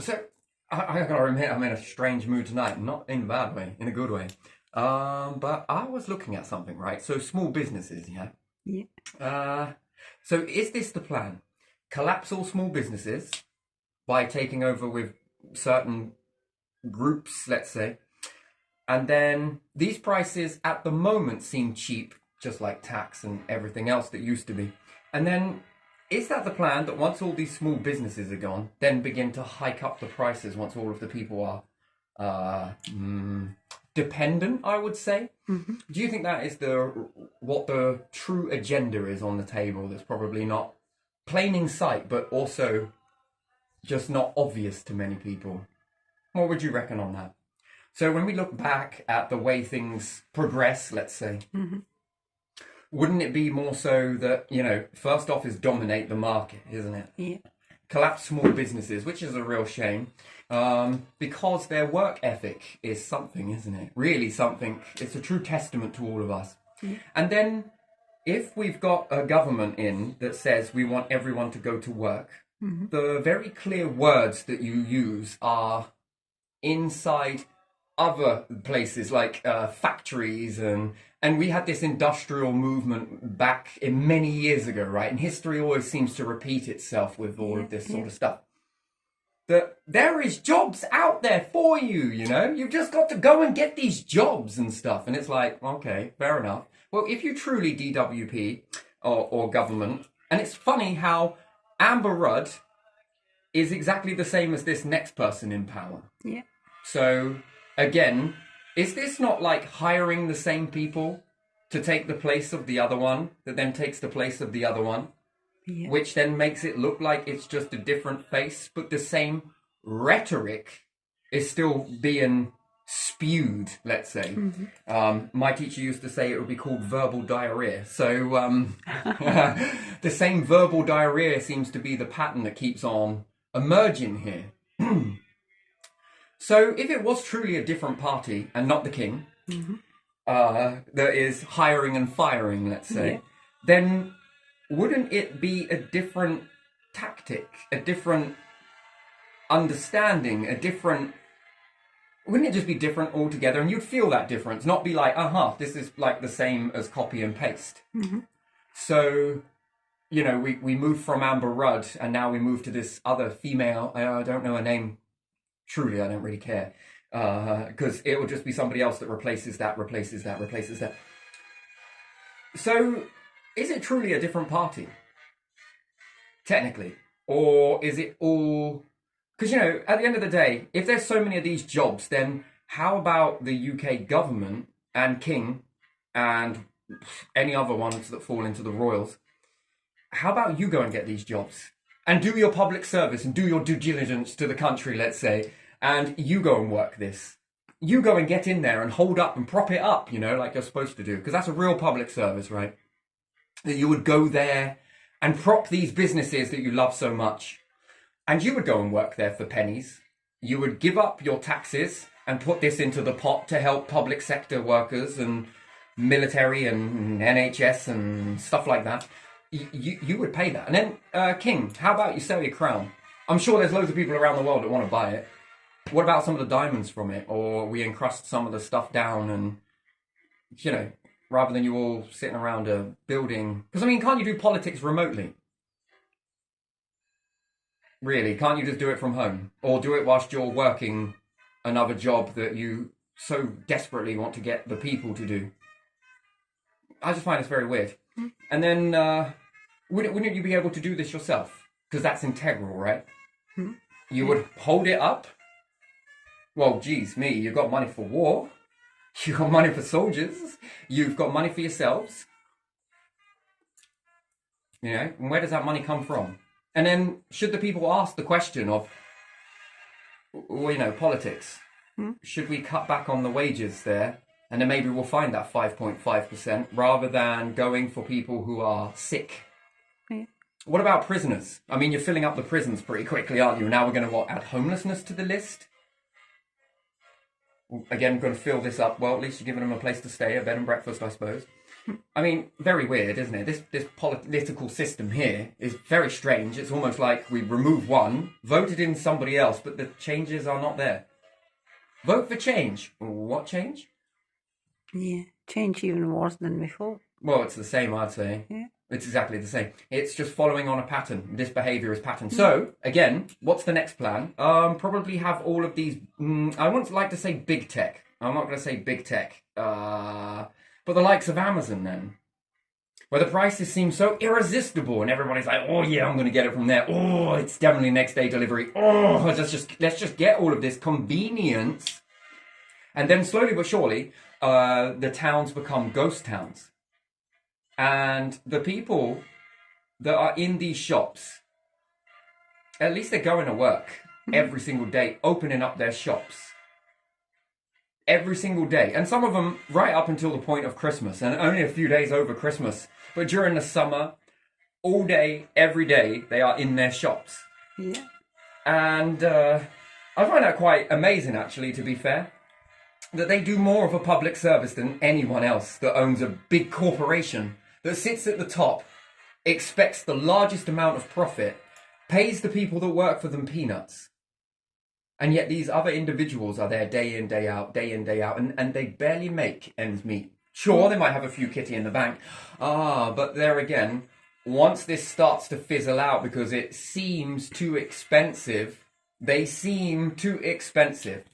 So I gotta admit, I'm in a strange mood tonight. Not in a bad way, in a good way. But I was looking at something, right? So small businesses, yeah. Yeah. Uh, so is this the plan? Collapse all small businesses by taking over with certain groups, let's say, and then these prices at the moment seem cheap, just like tax and everything else that used to be. And then is that the plan that once all these small businesses are gone, then begin to hike up the prices once all of the people are uh, mm, dependent, I would say? Hmm. Do you think that is the what the true agenda is on the table that's probably not plain in sight, but also just not obvious to many people? What would you reckon on that? So when we look back at the way things progress, let's say, Hmm. wouldn't it be more so that, first off is dominate the market, isn't it? Yeah. Collapse small businesses, which is a real shame, because their work ethic is something, isn't it? Really something. It's a true testament to all of us. Yeah. And then if we've got a government in that says we want everyone to go to work, Hmm. the very clear words that you use are inside other places like factories and we had this industrial movement back in many years ago, right? And history always seems to repeat itself with all Yeah. of this Yeah. sort of stuff. That there is jobs out there for you, you've just got to go and get these jobs and stuff. And it's like, okay, fair enough. Well, if you truly DWP or government, and it's funny how Amber Rudd is exactly the same as this next person in power. Yeah. So, again, is this not like hiring the same people to take the place of the other one, that then takes the place of the other one, Yeah. which then makes it look like it's just a different face, but the same rhetoric is still being spewed, let's say. Hmm. My teacher used to say it would be called verbal diarrhea. So, the same verbal diarrhea seems to be the pattern that keeps on emerging here. So, if it was truly a different party and not the king Hmm. that is hiring and firing, let's say, Yeah. then wouldn't it be a different tactic, a different understanding, a different. Wouldn't it just be different altogether? And you'd feel that difference, not be like, this is like the same as copy and paste. Hmm. So, we moved from Amber Rudd and now we move to this other female. I don't know her name. Truly, I don't really care. Because it will just be somebody else that replaces that, replaces that, replaces that. So, is it truly a different party? Technically. Or is it all. Because, at the end of the day, if there's so many of these jobs, then how about the UK government and King and any other ones that fall into the royals? How about you go and get these jobs and do your public service and do your due diligence to the country, let's say, and you go and work this. You go and get in there and hold up and prop it up, like you're supposed to do, because that's a real public service, right? That you would go there and prop these businesses that you love so much. And you would go and work there for pennies. You would give up your taxes and put this into the pot to help public sector workers and military and NHS and stuff like that. You would pay that. And then, King, how about you sell your crown? I'm sure there's loads of people around the world that want to buy it. What about some of the diamonds from it? Or we encrust some of the stuff down and, rather than you all sitting around a building. Because, can't you do politics remotely? Really, can't you just do it from home? Or do it whilst you're working another job that you so desperately want to get the people to do? I just find this very weird. And then, wouldn't you be able to do this yourself? Because that's integral, right? Hmm. You would hold it up. Well, geez, me, you've got money for war. You've got money for soldiers. You've got money for yourselves. And where does that money come from? And then, should the people ask the question of, politics? Hmm. Should we cut back on the wages there? And then maybe we'll find that 5.5% rather than going for people who are sick. Yeah. What about prisoners? You're filling up the prisons pretty quickly, aren't you? Now we're going to, add homelessness to the list? Again, going to fill this up. Well, at least you're giving them a place to stay, a bed and breakfast, I suppose. I mean, very weird, isn't it? This political system here is very strange. It's almost like we remove one, voted in somebody else, but the changes are not there. Vote for change. What change? Yeah, change even worse than before. Well, it's the same, I'd say. Yeah. It's exactly the same. It's just following on a pattern. This behaviour is pattern. So, again, what's the next plan? Probably have all of these, I wouldn't like to say big tech. I'm not going to say big tech. But the likes of Amazon then. Where the prices seem so irresistible and everybody's like, oh yeah, I'm going to get it from there. Oh, it's definitely next day delivery. Oh, let's just get all of this convenience. And then slowly but surely, the towns become ghost towns. And the people that are in these shops, at least they're going to work every single day, opening up their shops. Every single day. And some of them right up until the point of Christmas, and only a few days over Christmas. But during the summer, all day, every day, they are in their shops. Yeah. And I find that quite amazing, actually, to be fair. That they do more of a public service than anyone else that owns a big corporation that sits at the top, expects the largest amount of profit, pays the people that work for them peanuts. And yet these other individuals are there day in, day out, and they barely make ends meet. Sure, they might have a few kitty in the bank. But there again, once this starts to fizzle out because it seems too expensive, they seem too expensive.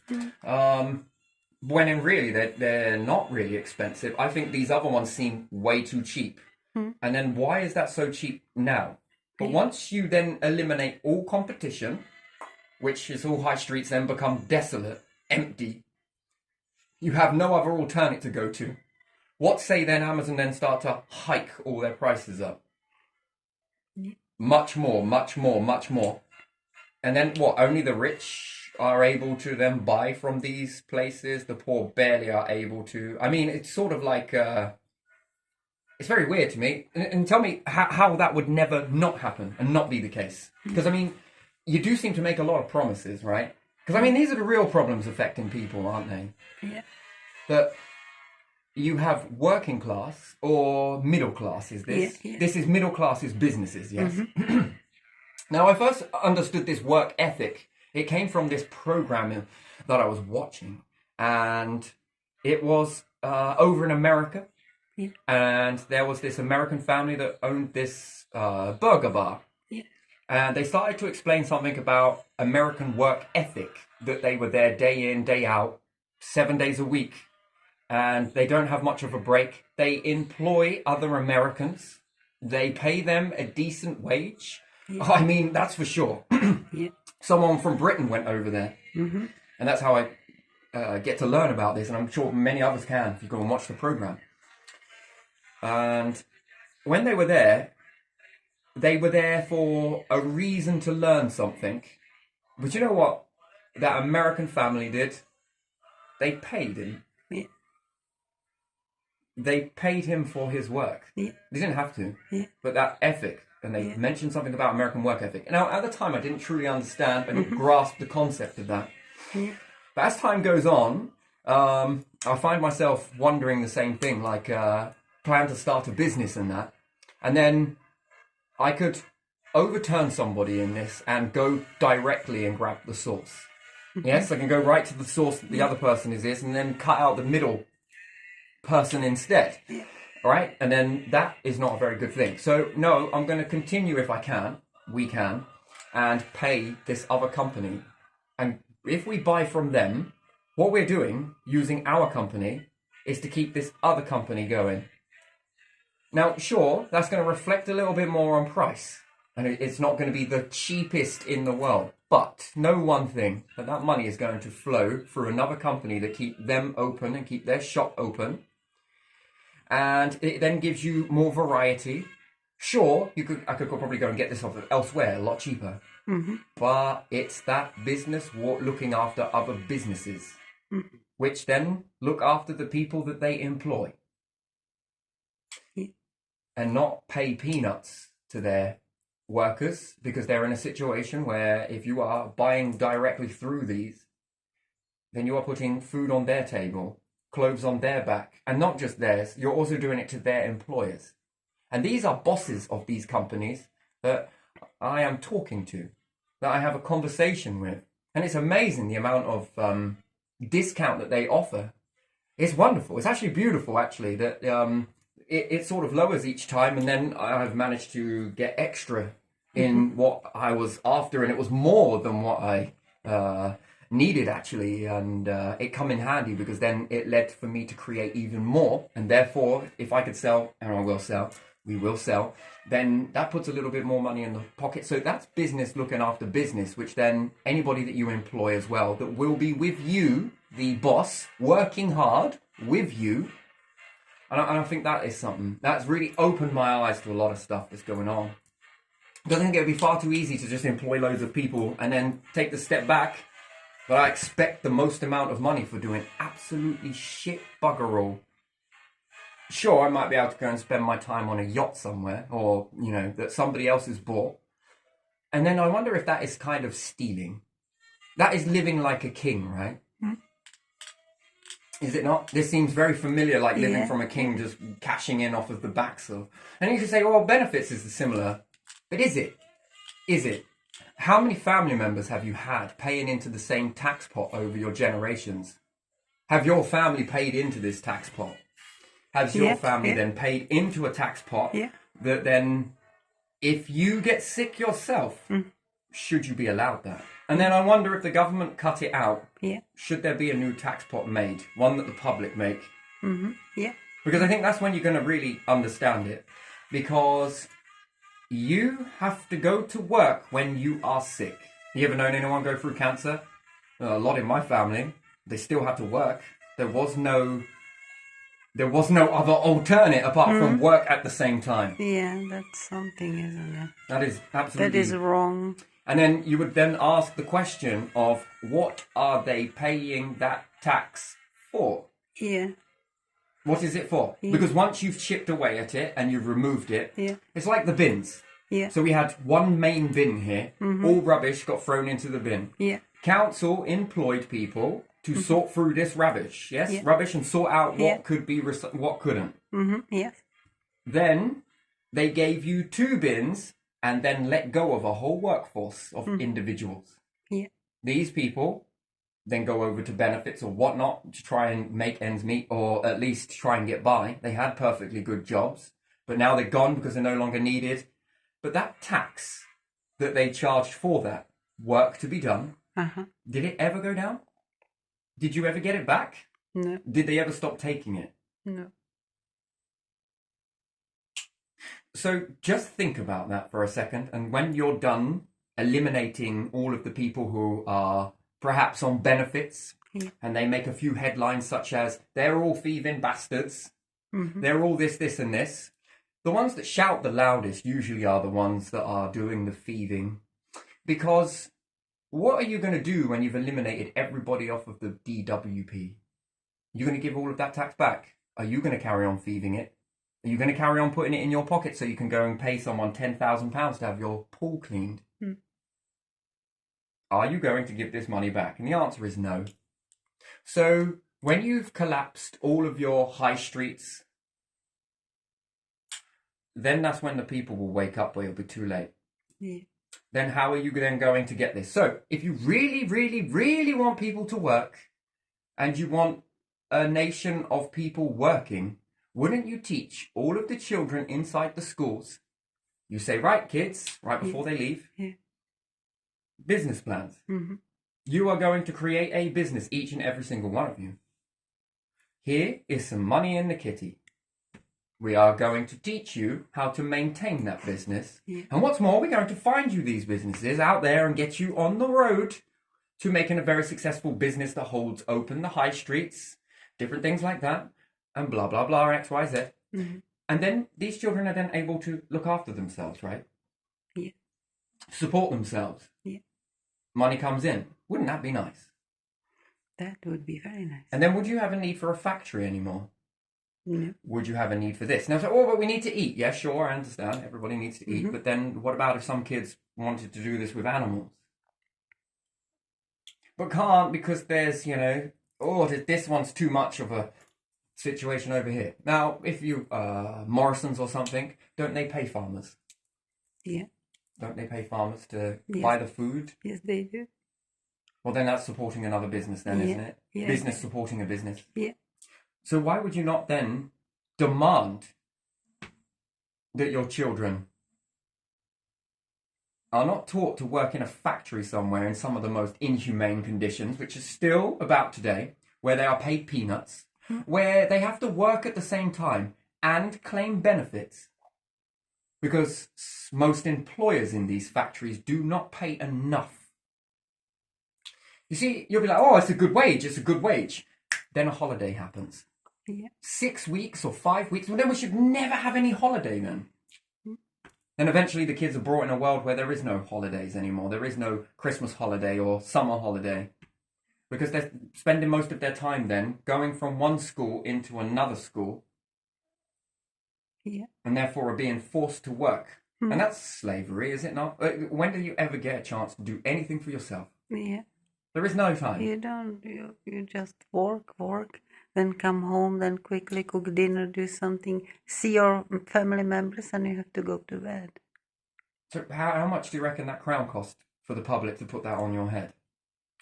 When in really they're not really expensive. I think these other ones seem way too cheap. And then why is that so cheap now? But once you then eliminate all competition, which is all high streets then become desolate, empty, you have no other alternate to go to. What say then Amazon then start to hike all their prices up? Much more. And then what, only the rich are able to then buy from these places? The poor barely are able to. I mean, it's sort of like, it's very weird to me. And tell me how that would never not happen and not be the case. Because I mean, you do seem to make a lot of promises, right? Because I mean, these are the real problems affecting people, aren't they? Yeah. That you have working class or middle class, is this? Yeah. This is middle class's businesses, yes? Now, I first understood this work ethic. It came from this program that I was watching. And it was over in America. Yeah. And there was this American family that owned this burger bar. Yeah. And they started to explain something about American work ethic, that they were there day in, day out, 7 days a week. And they don't have much of a break. They employ other Americans. They pay them a decent wage. Yeah. I mean, that's for sure. Yeah. Someone from Britain went over there. Mm-hmm. And that's how I get to learn about this. And I'm sure many others can if you go and watch the program. And when they were there for a reason to learn something. But you know what that American family did? They paid him. Yeah. They paid him for his work. Yeah. They didn't have to. Yeah. But that ethic, and they mentioned something about American work ethic. Now, at the time, I didn't truly understand, I didn't grasp the concept of that. Yeah. But as time goes on, I find myself wondering the same thing, like plan to start a business and that. And then I could overturn somebody in this and go directly and grab the source. Yes, I can go right to the source that the other person is this, and then cut out the middle person instead. Yeah. All right? And then that is not a very good thing. So, no, I'm going to continue if I can, we can, and pay this other company. And if we buy from them, what we're doing, using our company, is to keep this other company going. Now, sure, that's going to reflect a little bit more on price. And it's not going to be the cheapest in the world. But know one thing, that money is going to flow through another company to keep them open and keep their shop open. And it then gives you more variety. Sure, I could probably go and get this off elsewhere a lot cheaper. Mm-hmm. But it's that business looking after other businesses, which then look after the people that they employ. Yeah. And not pay peanuts to their workers, because they're in a situation where if you are buying directly through these, then you are putting food on their table. clothes on their back, and not just theirs, you're also doing it to their employers. And these are bosses of these companies that I am talking to, that I have a conversation with. And it's amazing the amount of discount that they offer. It's wonderful. It's actually beautiful, actually, that it sort of lowers each time, and then I've managed to get extra in what I was after, and it was more than what I needed, actually, and it come in handy because then it led for me to create even more, and therefore, if I could sell, and I will sell, we will sell, then that puts a little bit more money in the pocket. So that's business looking after business, which then anybody that you employ as well, that will be with you, the boss, working hard with you. And I think that is something that's really opened my eyes to a lot of stuff that's going on. Because I think it would be far too easy to just employ loads of people and then take the step back. But I expect the most amount of money for doing absolutely shit bugger all. Sure, I might be able to go and spend my time on a yacht somewhere, or, you know, that somebody else has bought. And then I wonder if that is kind of stealing. That is living like a king, right? Is it not? This seems very familiar, like living from a king, just cashing in off of the backs of... And you could say, well, benefits is similar. But is it? Is it? How many family members have you had paying into the same tax pot over your generations? Have your family paid into this tax pot? Has your family then paid into a tax pot that then, if you get sick yourself, should you be allowed that? And then I wonder if the government cut it out, should there be a new tax pot made, one that the public make? Because I think that's when you're going to really understand it. Because you have to go to work when you are sick. You ever known anyone go through cancer? A lot in my family. They still had to work. There was no other alternate apart from work at the same time. Yeah, that's something, isn't it? That is absolutely... That is wrong. And then you would then ask the question of, what are they paying that tax for? Yeah. What is it for? Because once you've chipped away at it and you've removed it, it's like the bins. So we had one main bin here. All rubbish got thrown into the bin. Council employed people to sort through this rubbish, rubbish, and sort out what could be, what couldn't. Then they gave you 2 bins and then let go of a whole workforce of individuals. These people then go over to benefits or whatnot to try and make ends meet, or at least try and get by. They had perfectly good jobs, but now they're gone because they're no longer needed. But that tax that they charged for that work to be done, did it ever go down? Did you ever get it back? No. Did they ever stop taking it? No. So just think about that for a second. And when you're done eliminating all of the people who are perhaps on benefits, and they make a few headlines such as, they're all thieving bastards, they're all this, this and this. The ones that shout the loudest usually are the ones that are doing the thieving. Because what are you going to do when you've eliminated everybody off of the DWP? You're going to give all of that tax back? Are you going to carry on thieving it? Are you going to carry on putting it in your pocket so you can go and pay someone £10,000 to have your pool cleaned? Are you going to give this money back? And the answer is no. So when you've collapsed all of your high streets, then that's when the people will wake up, or it'll be too late. Then how are you then going to get this? So if you really, really, really want people to work, and you want a nation of people working, wouldn't you teach all of the children inside the schools? You say, right, kids, right before they leave, business plans. You are going to create a business, each and every single one of you. Here is some money in the kitty. We are going to teach you how to maintain that business. And what's more, we're going to find you these businesses out there and get you on the road to making a very successful business that holds open the high streets, different things like that, and blah, blah, blah, X, Y, Z. And then these children are then able to look after themselves, right? Support themselves. Money comes in. Wouldn't that be nice? That would be very nice. And then would you have a need for a factory anymore? No. Would you have a need for this? Now, so, oh, but we need to eat. Yeah, sure, I understand. Everybody needs to eat. But then what about if some kids wanted to do this with animals? But can't, because there's, you know, oh, this one's too much of a situation over here. Now, if you Morrison's or something, don't they pay farmers? Yeah. Don't they pay farmers to Yes. buy the food? Yes, they do. Well, then that's supporting another business, then, Yeah. isn't it? Yeah. Business supporting a business. Yeah. So why would you not then demand that your children are not taught to work in a factory somewhere in some of the most inhumane conditions, which is still about today, where they are paid peanuts, where they have to work at the same time and claim benefits? Because most employers in these factories do not pay enough. You see, you'll be like, oh, it's a good wage, it's a good wage. Then a holiday happens. Yeah. 6 weeks or 5 weeks, well, then we should never have any holiday then. Then eventually the kids are brought in a world where there is no holidays anymore. There is no Christmas holiday or summer holiday. Because they're spending most of their time then going from one school into another school. Yeah. And therefore are being forced to work. And that's slavery, is it not? When do you ever get a chance to do anything for yourself? Yeah. There is no time. You don't. You just work, then come home, then quickly cook dinner, do something, see your family members, and you have to go to bed. So how much do you reckon that crown cost for the public to put that on your head?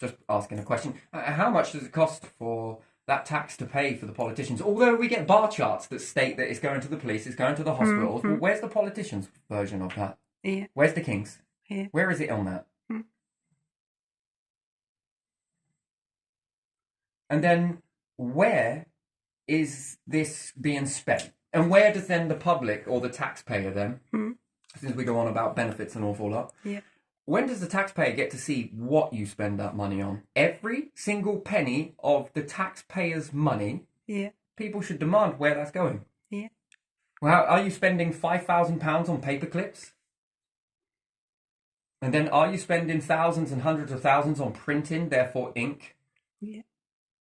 Just asking a question. How much does it cost for that tax to pay for the politicians? Although we get bar charts that state that it's going to the police, it's going to the hospitals. Well, where's the politicians' version of that? Yeah. Where's the king's? Yeah. Where is it on that? And then where is this being spent? And where does then the public or the taxpayer then, since we go on about benefits an awful lot, Yeah. when does the taxpayer get to see what you spend that money on? Every single penny of the taxpayer's money, Yeah. people should demand where that's going. Yeah. Well, are you spending £5,000 on paper clips? And then are you spending thousands and hundreds of thousands on printing, therefore ink? Yeah.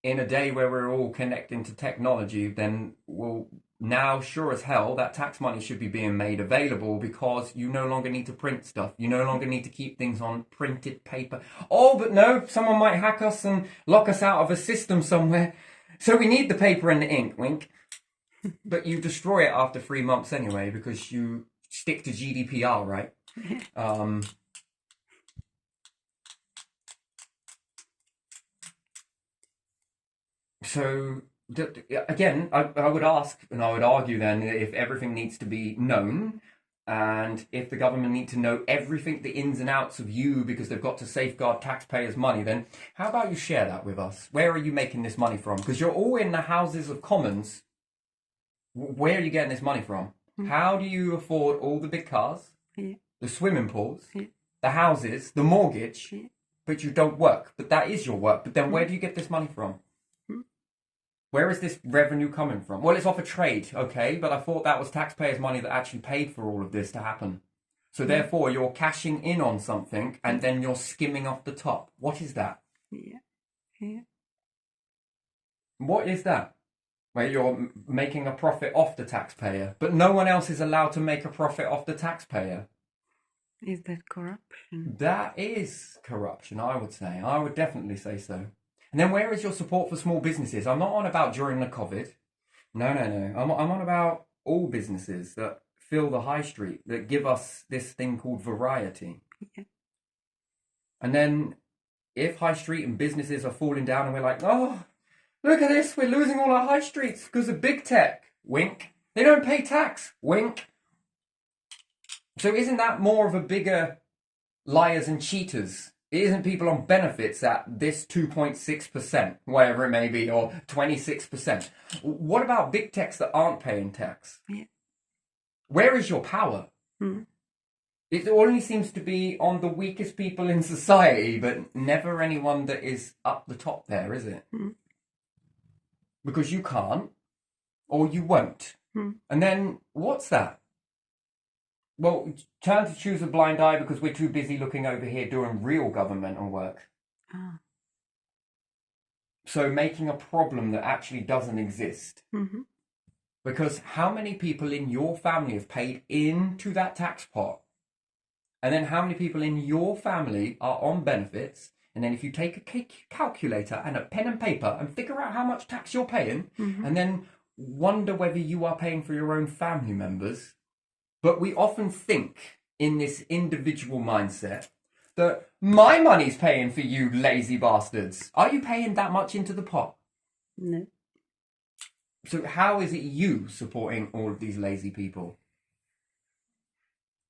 In a day where we're all connecting to technology, then well, now sure as hell that tax money should be being made available because you no longer need to print stuff. You no longer need to keep things on printed paper. Oh, but no, someone might hack us and lock us out of a system somewhere. So we need the paper and the ink, wink. But you destroy it after 3 months anyway because you stick to GDPR, right? So, again, I would ask and I would argue then if everything needs to be known and if the government need to know everything, the ins and outs of you because they've got to safeguard taxpayers' money, then how about you share that with us? Where are you making this money from? Because you're all in the Houses of Commons. Where are you getting this money from? How do you afford all the big cars, the swimming pools, the houses, the mortgage, but you don't work? But that is your work. But then where do you get this money from? Where is this revenue coming from? Well, it's off a trade, okay, but I thought that was taxpayers' money that actually paid for all of this to happen. So therefore, you're cashing in on something and then you're skimming off the top. What is that? Yeah. Yeah. What is that? Where you're making a profit off the taxpayer, but no one else is allowed to make a profit off the taxpayer. Is that corruption? That is corruption, I would say. I would definitely say so. And then where is your support for small businesses? I'm not on about during the COVID. No. I'm on about all businesses that fill the high street, that give us this thing called variety. Yeah. And then if high street and businesses are falling down and we're like, oh, look at this, we're losing all our high streets because of big tech. Wink. They don't pay tax. Wink. So isn't that more of a bigger liars and cheaters? It isn't people on benefits at this 2.6%, whatever it may be, or 26%. What about big techs that aren't paying tax? Yeah. Where is your power? It only seems to be on the weakest people in society, but never anyone that is up the top there, is it? Because you can't, or you won't. And then, what's that? Well, turn to choose a blind eye because we're too busy looking over here doing real governmental work. So making a problem that actually doesn't exist. Because how many people in your family have paid into that tax pot? And then how many people in your family are on benefits And then if you take a calculator and a pen and paper and figure out how much tax you're paying, and then wonder whether you are paying for your own family members. But we often think in this individual mindset that my money's paying for you lazy bastards. Are you paying that much into the pot? No. So how is it you supporting all of these lazy people?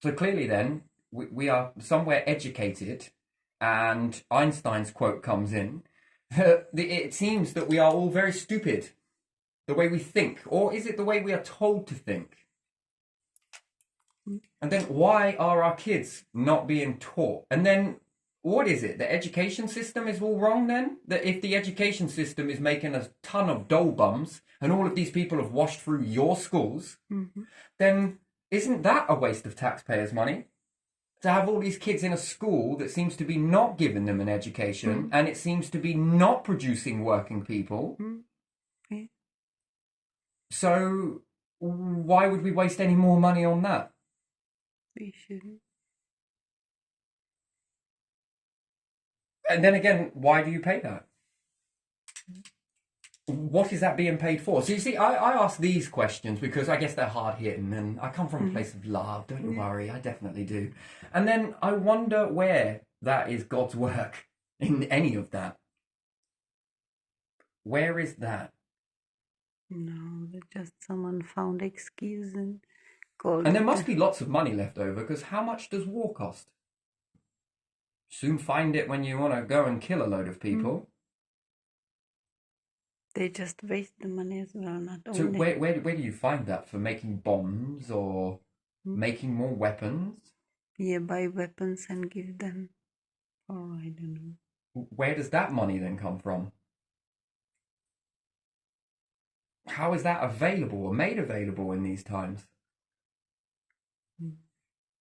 So clearly then, we are somewhere educated, and Einstein's quote comes in. It seems that we are all very stupid, the way we think. Or is it the way we are told to think? And then why are our kids not being taught? And then what is it? The education system is all wrong then? That if the education system is making a ton of dole bums and all of these people have washed through your schools, then isn't that a waste of taxpayers' money? To have all these kids in a school that seems to be not giving them an education and it seems to be not producing working people. Yeah. So why would we waste any more money on that? We shouldn't. And then again, why do you pay that? What is that being paid for? So you see, I ask these questions because I guess they're hard hitting and I come from a place of love, don't you worry, I definitely do. And then I wonder where that is God's work in any of that. Where is that? No, just someone found excuse and called. And there must be lots of money left over because how much does war cost? Soon find it when you want to go and kill a load of people. They just waste the money as well, not So only. where do you find that for making bombs or making more weapons? Yeah, buy weapons and give them. Oh, I don't know. Where does that money then come from? How is that available or made available in these times?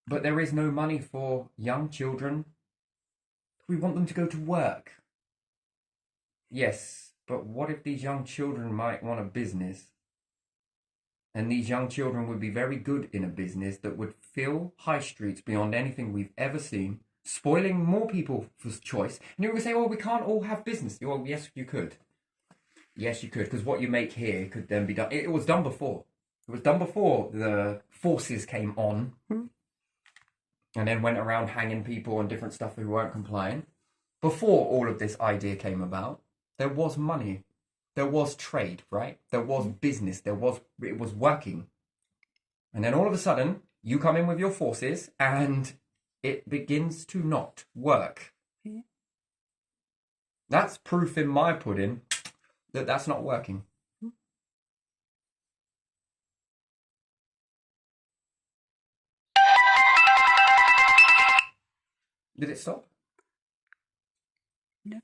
But there is no money for young children. We want them to go to work. Yes, but what if these young children might want a business? And these young children would be very good in a business that would fill high streets beyond anything we've ever seen, spoiling more people for choice. And you're going to say, oh, we can't all have business. Well, yes, you could. Yes, you could, because what you make here could then be done. It was done before. It was done before the forces came on and then went around hanging people and different stuff who weren't complying. Before all of this idea came about, there was money. There was trade, right? There was business. It was working. And then all of a sudden, you come in with your forces and it begins to not work. Yeah. That's proof in my pudding that that's not working. Did it stop? No.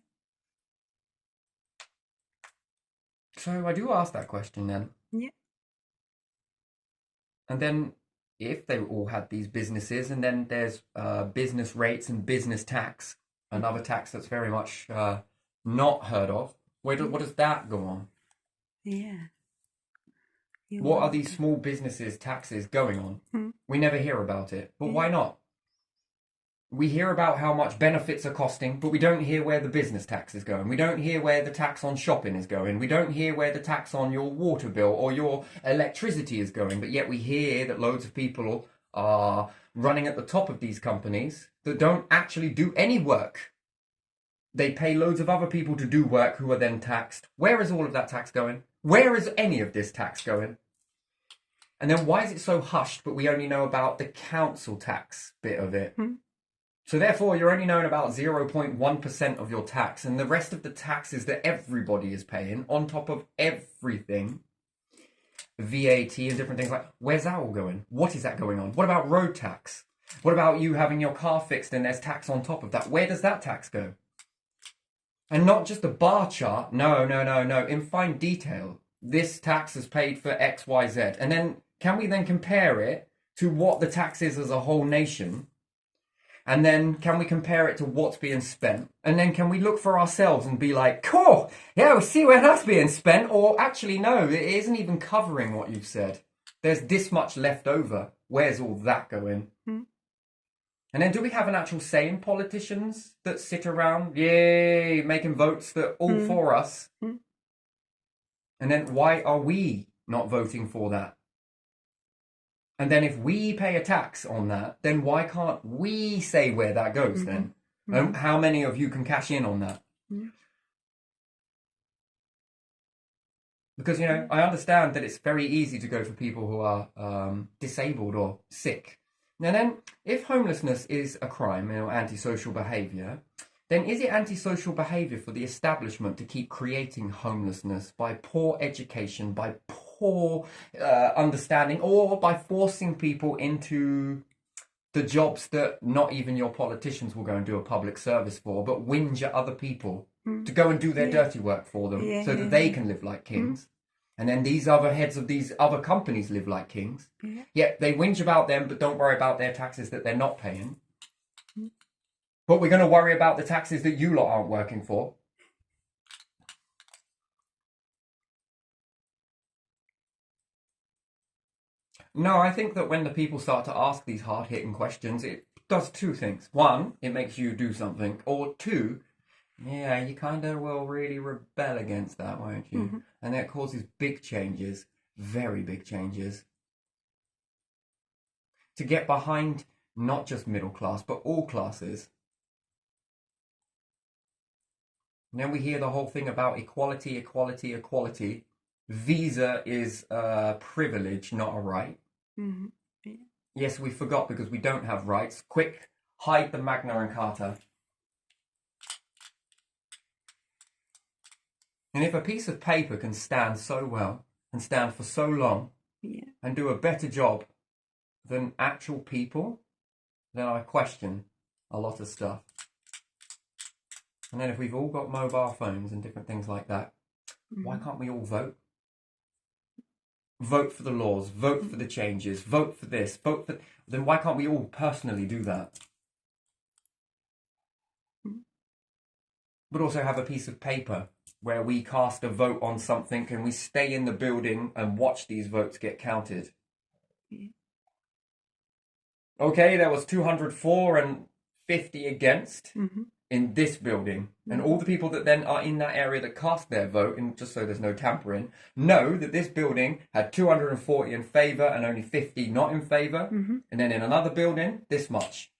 So I do ask that question then. Yeah. And then if they all had these businesses, and then there's business rates and business tax, another tax that's very much not heard of. What does that go on? Yeah. What are these small businesses' taxes going on? We never hear about it. But why not? We hear about how much benefits are costing, but we don't hear where the business tax is going. We don't hear where the tax on shopping is going. We don't hear where the tax on your water bill or your electricity is going. But yet we hear that loads of people are running at the top of these companies that don't actually do any work. They pay loads of other people to do work who are then taxed. Where is all of that tax going? Where is any of this tax going? And then why is it so hushed, but we only know about the council tax bit of it? So therefore, you're only knowing about 0.1% of your tax, and the rest of the taxes that everybody is paying on top of everything, VAT and different things like, where's that all going? What is that going on? What about road tax? What about you having your car fixed and there's tax on top of that? Where does that tax go? And not just a bar chart. No. In fine detail, this tax is paid for X, Y, Z. And then can we then compare it to what the tax is as a whole nation? And then can we compare it to what's being spent? And then can we look for ourselves and be like, cool, yeah, we see where that's being spent. Or actually, no, it isn't even covering what you've said. There's this much left over. Where's all that going? And then do we have an actual say in politicians that sit around, yay, making votes that all for us? And then why are we not voting for that? And then if we pay a tax on that, then why can't we say where that goes then? And how many of you can cash in on that? Because, you know, I understand that it's very easy to go for people who are disabled or sick. And then if homelessness is a crime, you know, antisocial behaviour, then is it antisocial behaviour for the establishment to keep creating homelessness by poor education, by poor understanding, or by forcing people into the jobs that not even your politicians will go and do a public service for, but whinge at other people to go and do their dirty work for them so that they can live like kings? And then these other heads of these other companies live like kings. Yeah, they whinge about them, but don't worry about their taxes that they're not paying. But we're going to worry about the taxes that you lot aren't working for. No, I think that when the people start to ask these hard-hitting questions, it does two things. One, it makes you do something. Or two, yeah, you kind of will really rebel against that, won't you? And that causes big changes, very big changes. To get behind not just middle class, but all classes. And then we hear the whole thing about equality, equality, equality. Visa is a privilege, not a right. Yes, we forgot because we don't have rights. Quick, hide the Magna and Carta. And if a piece of paper can stand so well and stand for so long and do a better job than actual people, then I question a lot of stuff. And then if we've all got mobile phones and different things like that, why can't we all vote? Vote for the laws, vote for the changes, vote for this, vote for... Then why can't we all personally do that? But also have a piece of paper where we cast a vote on something and we stay in the building and watch these votes get counted. Okay, there was 204 and 50 against in this building. And all the people that then are in that area that cast their vote, and just so there's no tampering, know that this building had 240 in favour and only 50 not in favour. And then in another building, this much.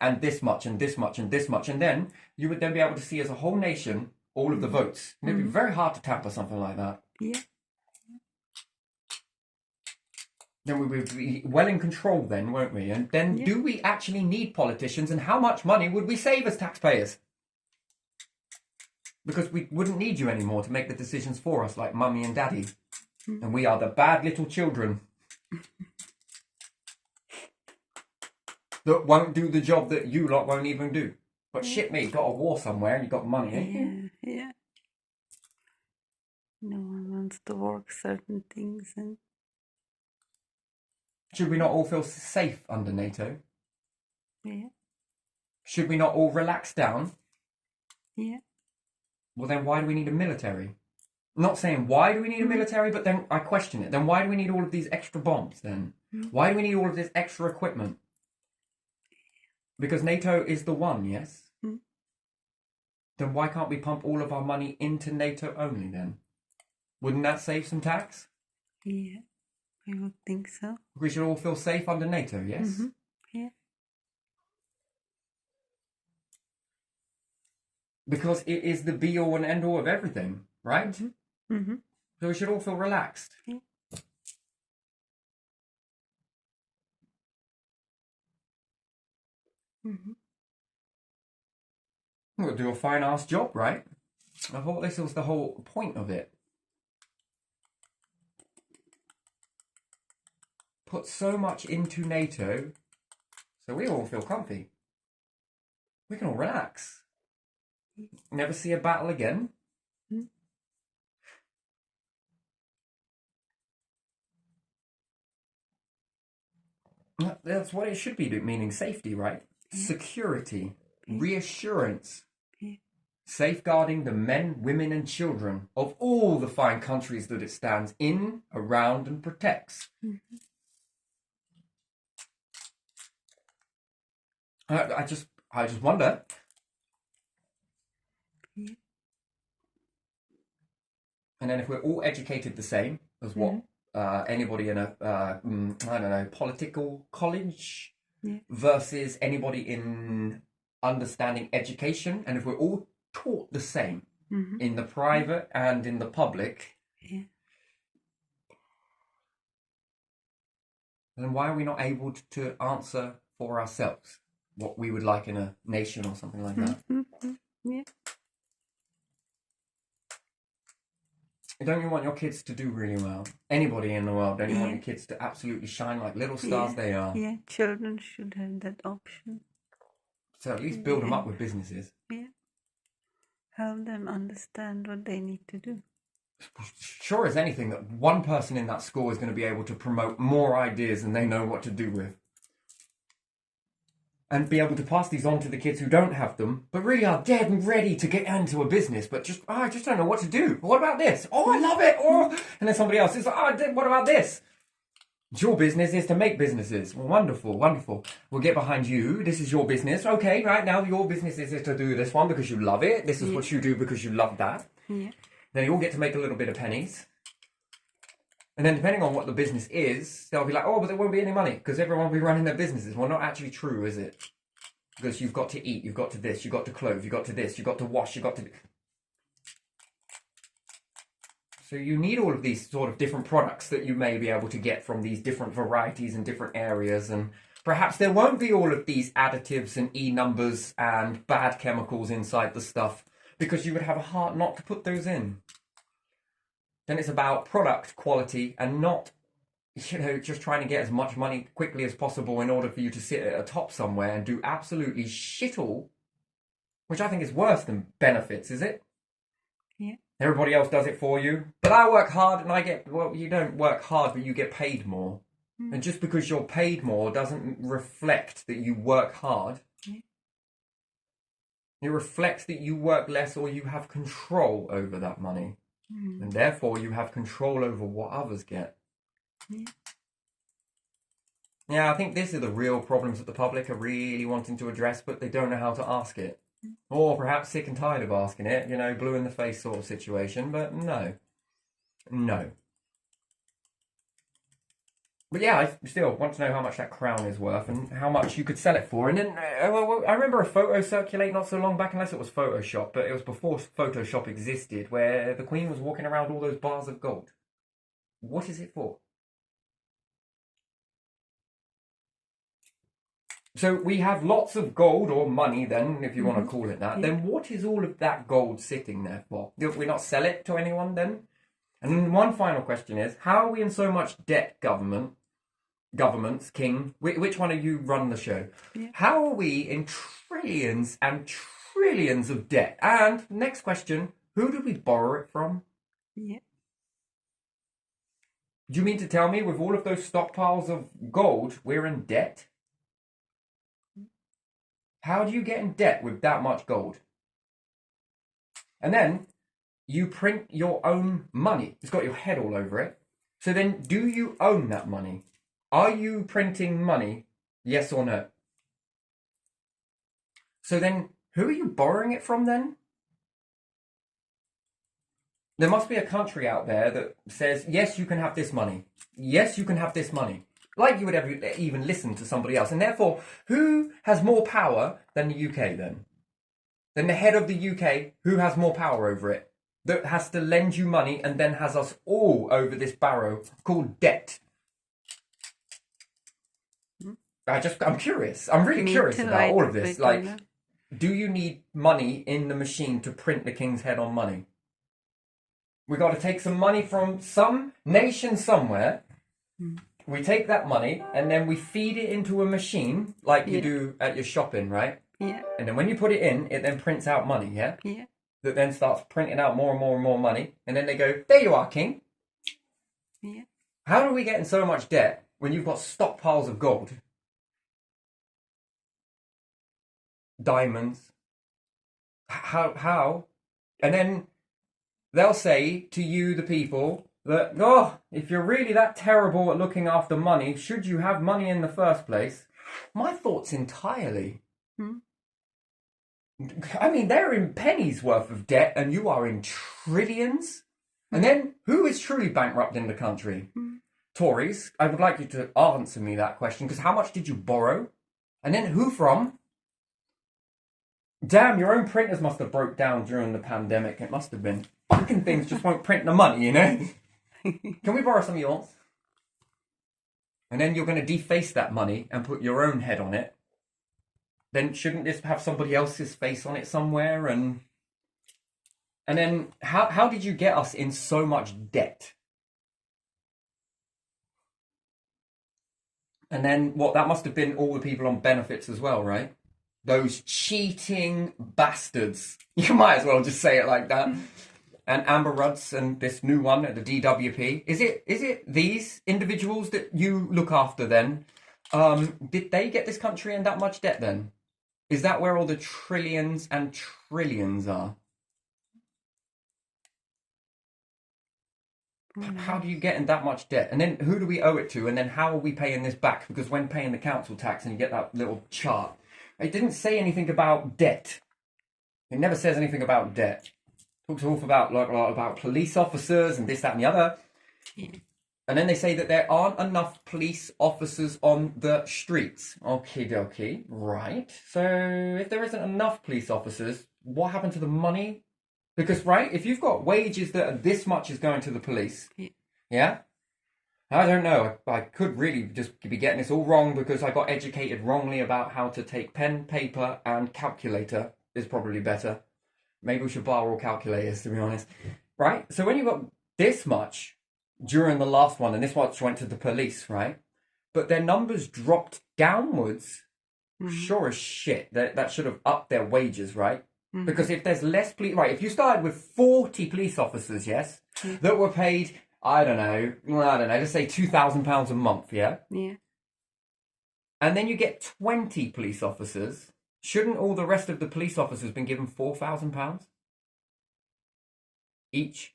And this much, and this much, and this much. And then you would then be able to see as a whole nation all of the votes. And it'd be very hard to tamper something like that. Then we would be well in control then, won't we? And then do we actually need politicians, and how much money would we save as taxpayers? Because we wouldn't need you anymore to make the decisions for us like mummy and daddy. And we are the bad little children that won't do the job that you lot won't even do. But shit me, you've got a war somewhere and you've got money, ain't you? No one wants to work certain things. And should we not all feel safe under NATO? Should we not all relax down? Well, then why do we need a military? I'm not saying why do we need a military, but then I question it. Then why do we need all of these extra bombs then? Why do we need all of this extra equipment? Because NATO is the one, yes? Then why can't we pump all of our money into NATO only then? Wouldn't that save some tax? I would think so. We should all feel safe under NATO, yes? Because it is the be-all and end-all of everything, right? So we should all feel relaxed. We'll do a fine-ass job, right? I thought this was the whole point of it. Put so much into NATO so we all feel comfy. We can all relax. Never see a battle again. That's what it should be, meaning safety, right? Security, reassurance, safeguarding the men, women and children of all the fine countries that it stands in, around and protects. I just wonder. Yeah. And then if we're all educated the same as what anybody in a I don't know, political college Yeah. versus anybody in understanding education, and if we're all taught the same Mm-hmm. in the private and in the public, Yeah. then why are we not able to answer for ourselves what we would like in a nation or something like that? Mm-hmm. Yeah. Don't you want your kids to do really well? Anybody in the world, don't you want Yeah. your kids to absolutely shine like little stars they are? Yeah. Children should have that option. So at least build them up with businesses. Yeah. Help them understand what they need to do. Sure as anything that one person in that school is going to be able to promote more ideas than they know what to do with. And be able to pass these on to the kids who don't have them, but really are dead and ready to get into a business, but just, I just don't know what to do. What about this? Oh, I love it. Oh, and then somebody else is like, oh, what about this? Your business is to make businesses. Well, wonderful, wonderful. We'll get behind you. This is your business. Okay, right now your business is to do this one because you love it. This is what you do because you love that. Yeah. Then you all get to make a little bit of pennies. And then depending on what the business is, they'll be like, oh, but there won't be any money because everyone will be running their businesses. Well, not actually true, is it? Because you've got to eat, you've got to this, you've got to clothe, you've got to this, you've got to wash, you've got to... So you need all of these sort of different products that you may be able to get from these different varieties and different areas. And perhaps there won't be all of these additives and E-numbers and bad chemicals inside the stuff because you would have a heart not to put those in. Then it's about product quality and not, just trying to get as much money quickly as possible in order for you to sit at a top somewhere and do absolutely shit all, which I think is worse than benefits, is it? Yeah. Everybody else does it for you. But I work hard and I get, well, you don't work hard, but you get paid more. And just because you're paid more doesn't reflect that you work hard. Yeah. It reflects that you work less or you have control over that money. And therefore you have control over what others get. Yeah, I think this is the real problems that the public are really wanting to address, but they don't know how to ask it. Or perhaps sick and tired of asking it, blue in the face sort of situation, but no. No. But yeah, I still want to know how much that crown is worth and how much you could sell it for. And then I remember a photo circulate not so long back, unless it was Photoshop, but it was before Photoshop existed, where the Queen was walking around all those bars of gold. What is it for? So we have lots of gold or money then, if you want to call it that. Then what is all of that gold sitting there for? Do we not sell it to anyone then? And then one final question is, how are we in so much debt, governments, King? Which one of you run the show? Yeah. How are we in trillions and trillions of debt? And next question, who do we borrow it from? Yeah. Do you mean to tell me with all of those stockpiles of gold, we're in debt? How do you get in debt with that much gold? And then you print your own money. It's got your head all over it. So then do you own that money? Are you printing money? Yes or no? So then who are you borrowing it from then? There must be a country out there that says, yes, you can have this money. Yes, you can have this money. Like you would ever even listen to somebody else. And therefore, who has more power than the UK then? Then the head of the UK, who has more power over it? That has to lend you money and then has us all over this barrow called debt. I'm curious. I'm really curious about all of this. Like, do you need money in the machine to print the king's head on money? We got to take some money from some nation somewhere. We take that money and then we feed it into a machine like you do at your shopping, right? Yeah. And then when you put it in, it then prints out money, yeah? Yeah. That then starts printing out more and more and more money. And then they go, there you are, King. Yeah. How do we get in so much debt when you've got stockpiles of gold? Diamonds. How? And then they'll say to you, the people, that, oh, if you're really that terrible at looking after money, should you have money in the first place? My thoughts entirely Hmm? I mean, they're in pennies worth of debt and you are in trillions. And then who is truly bankrupt in the country? Tories. I would like you to answer me that question, because how much did you borrow? And then who from? Damn, your own printers must have broke down during the pandemic. It must have been. Fucking things just won't print the money, you know? Can we borrow some of yours? And then you're going to deface that money and put your own head on it. Then shouldn't this have somebody else's face on it somewhere? And then how did you get us in so much debt? And then what? That must have been all the people on benefits as well, right? Those cheating bastards. You might as well just say it like that. And Amber Rudds and this new one at the DWP. Is it these individuals that you look after then? Did they get this country in that much debt then? Is that where all the trillions and trillions are? How do you get in that much debt? And then who do we owe it to? And then how are we paying this back? Because when paying the council tax and you get that little chart, it didn't say anything about debt. It never says anything about debt. It talks awful about about police officers and this, that, and the other. Yeah. And then they say that there aren't enough police officers on the streets. Okie dokie. Right. So if there isn't enough police officers, what happened to the money? Because, right, if you've got wages that are this much is going to the police, yeah? I don't know. I could really just be getting this all wrong because I got educated wrongly about how to take pen, paper, and calculator is probably better. Maybe we should borrow all calculators, to be honest. Right? So when you got this much during the last one, and this much went to the police, right? But their numbers dropped downwards. Sure as shit. That should have upped their wages, right? Because if there's less police, right, if you started with 40 police officers, yes, that were paid, I don't know, let's say £2,000 a month, yeah? Yeah. And then you get 20 police officers, shouldn't all the rest of the police officers been given £4,000 each?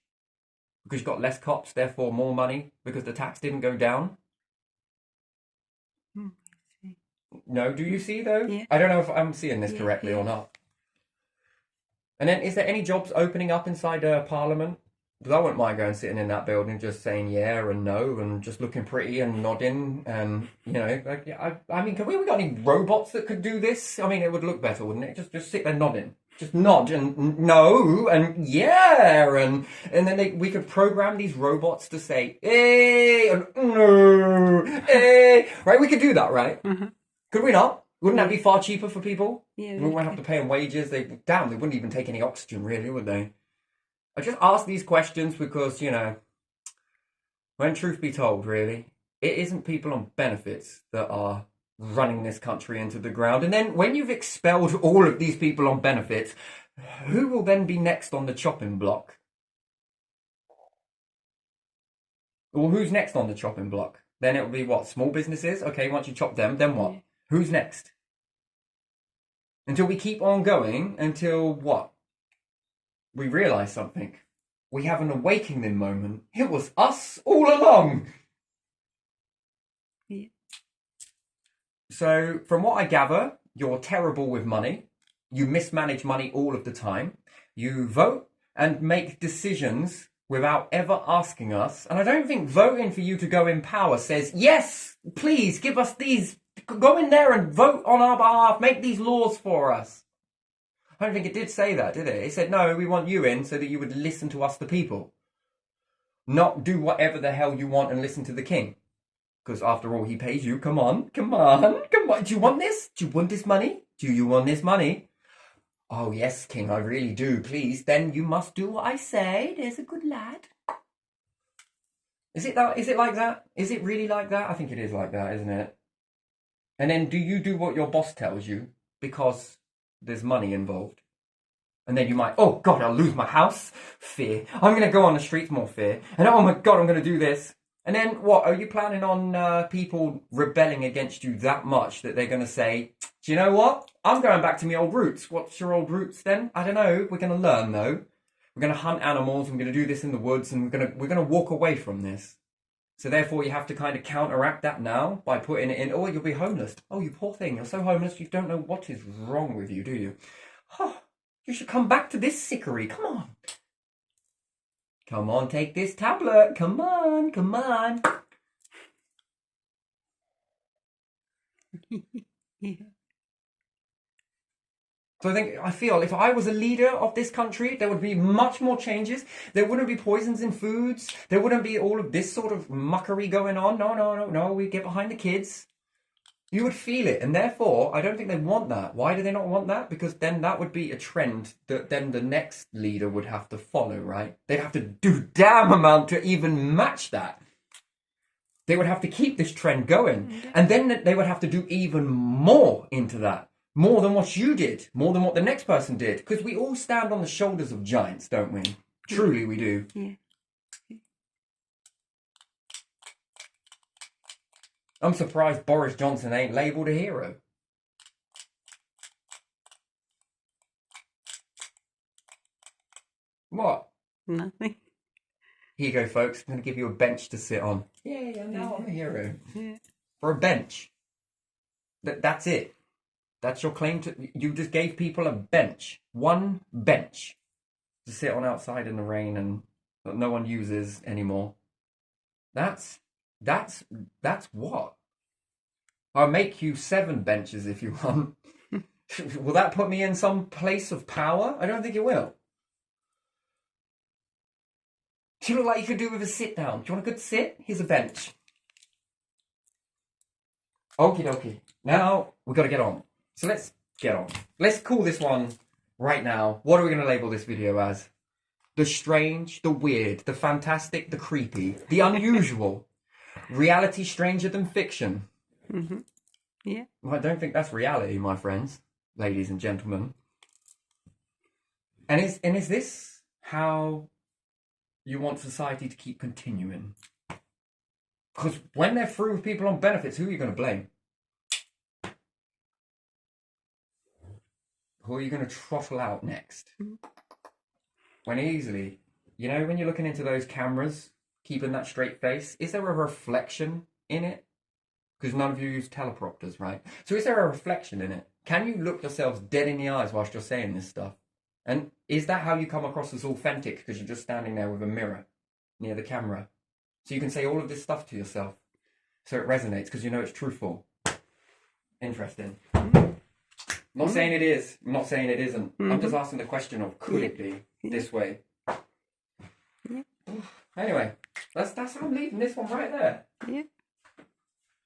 Because you've got less cops, therefore more money, because the tax didn't go down? No, do you see though? Yeah. I don't know if I'm seeing this correctly or not. And then, is there any jobs opening up inside Parliament? Because I wouldn't mind going sitting in that building, just saying yeah and no, and just looking pretty and nodding, and you know, like, I mean, we got any robots that could do this? I mean, it would look better, wouldn't it? Just sit there nodding, just nod and no and yeah, and then we could program these robots to say hey and no, hey, right? We could do that, right? Could we not? Wouldn't that be far cheaper for people? Yeah. We wouldn't have to pay them wages. They wouldn't even take any oxygen, really, would they? I just ask these questions because, you know, when truth be told, really, it isn't people on benefits that are running this country into the ground. And then when you've expelled all of these people on benefits, who will then be next on the chopping block? Well, who's next on the chopping block? Then it'll be what? Small businesses? Okay, once you chop them, then what? Yeah. Who's next? Until we keep on going, until what? We realise something. We have an awakening moment. It was us all along. Yeah. So, from what I gather, you're terrible with money. You mismanage money all of the time. You vote and make decisions without ever asking us. And I don't think voting for you to go in power says, yes, please give us these. Go in there and vote on our behalf. Make these laws for us. I don't think it did say that, did it? It said, no, we want you in so that you would listen to us, the people. Not do whatever the hell you want and listen to the king. Because after all, he pays you. Come on. Do you want this? Do you want this money? Do you want this money? Oh, yes, king, I really do. Please, then you must do what I say. There's a good lad. Is it that? Is it like that? Is it really like that? I think it is like that, isn't it? And then do you do what your boss tells you because there's money involved? And then you might, oh God, I'll lose my house. Fear. I'm going to go on the streets, more fear. And oh my God, I'm going to do this. And then what? Are you planning on people rebelling against you that much that they're going to say, do you know what? I'm going back to my old roots. What's your old roots then? I don't know. We're going to learn though. We're going to hunt animals. We're going to do this in the woods, and we're going to walk away from this. So therefore, you have to kind of counteract that now by putting it in. Oh, you'll be homeless. Oh, you poor thing. You're so homeless, you don't know what is wrong with you, do you? Oh, you should come back to this sickery. Come on. Come on, take this tablet. Come on, come on. Yeah. So I feel if I was a leader of this country, there would be much more changes. There wouldn't be poisons in foods. There wouldn't be all of this sort of muckery going on. No. We get behind the kids. You would feel it. And therefore, I don't think they want that. Why do they not want that? Because then that would be a trend that then the next leader would have to follow, right? They'd have to do damn amount to even match that. They would have to keep this trend going. And then they would have to do even more into that. More than what you did, more than what the next person did. Because we all stand on the shoulders of giants, don't we? Truly we do. Yeah. I'm surprised Boris Johnson ain't labelled a hero. What? Nothing. Here you go, folks. I'm going to give you a bench to sit on. Yeah, now I'm a hero. Yeah. For a bench. That's it. That's your claim to... You just gave people a bench. One bench. To sit on outside in the rain and that no one uses anymore. That's what? I'll make you 7 benches if you want. Will that put me in some place of power? I don't think it will. Do you look like you could do with a sit down? Do you want a good sit? Here's a bench. Okie dokie. Now we've got to get on. So let's get on. Let's call this one right now. What are we going to label this video as? The strange, the weird, the fantastic, the creepy, the unusual. Reality stranger than fiction. Mm-hmm. Yeah. Well, I don't think that's reality, my friends, ladies and gentlemen. And is this how you want society to keep continuing? Because when they're through with people on benefits, who are you going to blame? Who are you going to throttle out next? When easily, you know, when you're looking into those cameras, keeping that straight face, is there a reflection in it? Because none of you use teleprompters, right? So is there a reflection in it? Can you look yourselves dead in the eyes whilst you're saying this stuff? And is that how you come across as authentic? Because you're just standing there with a mirror near the camera. So you can say all of this stuff to yourself. So it resonates because you know it's truthful. Interesting. I'm not saying it is. I'm not saying it isn't. I'm just asking the question of could it be this way? Yeah. Anyway, that's how I'm leaving this one right there. Yeah.